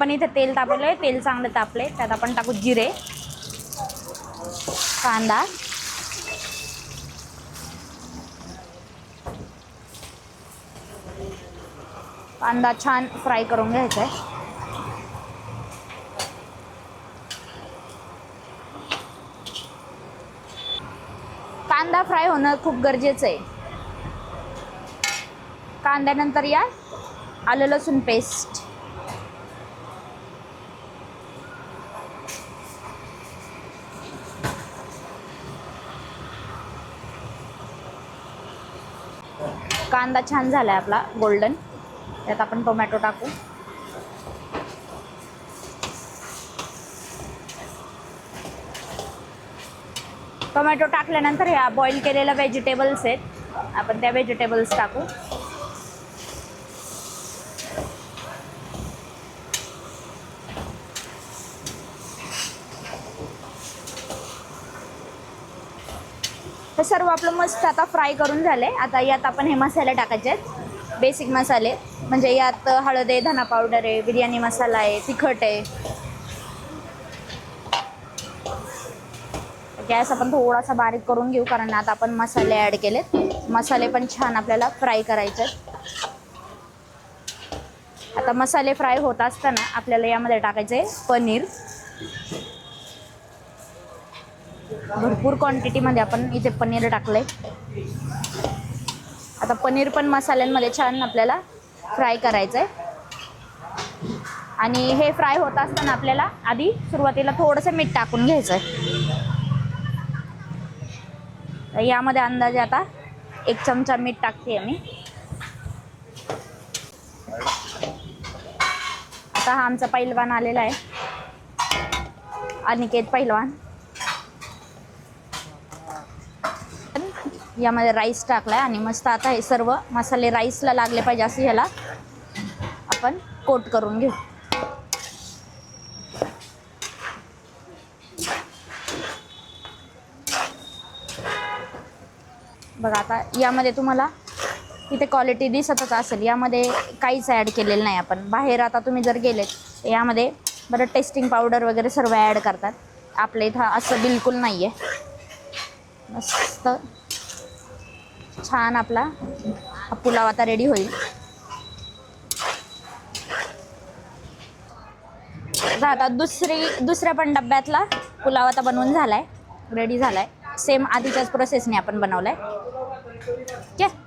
आपण इथे तेल तापवलंय, तेल चांगलं तापले, त्यात आपण टाकू जिरे, कांदा, कांदा छान फ्राय करून घ्यायचा आहे. कांदा फ्राय होणं खूप गरजेचं आहे. कांद्यानंतर या आलं लसूण पेस्ट, कांदा छान झालाय आपला गोल्डन. त्यात आपण टोमॅटो टाकू. टोमॅटो टाकल्यानंतर ह्या बॉईल केलेल्या व्हेजिटेबल्स आहेत, आपण त्या व्हेजिटेबल्स टाकू. हे सर्व आपलं मस्त आता फ्राय करून झाले. आता यात आपण हे मसाले टाकायचे आहेत, बेसिक मसाले. म्हणजे यात हळद आहे, धना पावडर आहे, बिर्याणी मसाला आहे, तिखट आहे. गॅस आपण थोडासा बारीक करून घेऊ, कारण आता आपण मसाले ॲड केलेत. मसाले पण छान आपल्याला फ्राय करायचे आहेत. आता मसाले फ्राय होत असताना आपल्याला यामध्ये टाकायचे पनीर. भरपूर क्वांटिटीमध्ये आपण इथे पनीर टाकलंय. आता पनीर पण मसाल्यांमध्ये छान आपल्याला फ्राय करायचं आहे. आणि हे फ्राय होत असताना आपल्याला आधी सुरुवातीला थोडंसं मीठ टाकून घ्यायचं आहे. यामध्ये अंदाजे आता 1 चमचा मीठ टाकते मी. आता हा आमचा पहिलवान आलेला आहे, अनिकेत पहिलवान. यामध्ये राईस टाकलाय आणि मस्त आता हे सर्व मसाले राईसला लागले पाहिजे असं ह्याला आपण कोट करून घेऊ. बघा आता यामध्ये तुम्हाला इथे क्वालिटी दिसतच असेल, यामध्ये काहीच ॲड केलेलं नाही आपण. बाहेर आता तुम्ही जर गेलेत यामध्ये बरं टेस्टिंग पावडर वगैरे सर्व ॲड करतात. आपल्या इथं असं बिलकुल नाही आहे. मस्त छान आपला हा पुलाव आता रेडी होईल. आता दुसऱ्या पण डब्यातला पुलाव आता बनवून झालाय, रेडी झालाय. सेम आधीच्याच प्रोसेसने आपण बनवलाय. ठीक आहे.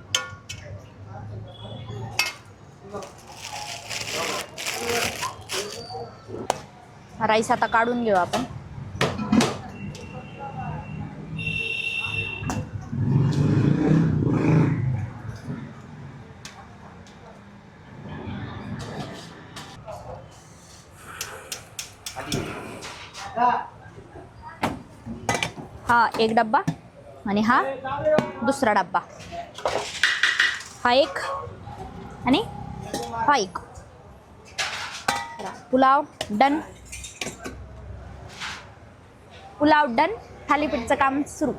राईस आता काढून घेऊ आपण. हा एक डब्बा आणि हा दुसरा डब्बा. हा एक आणि हा एक. पुलाव डन. पुलाव डन. थालीपीठचं काम सुरू.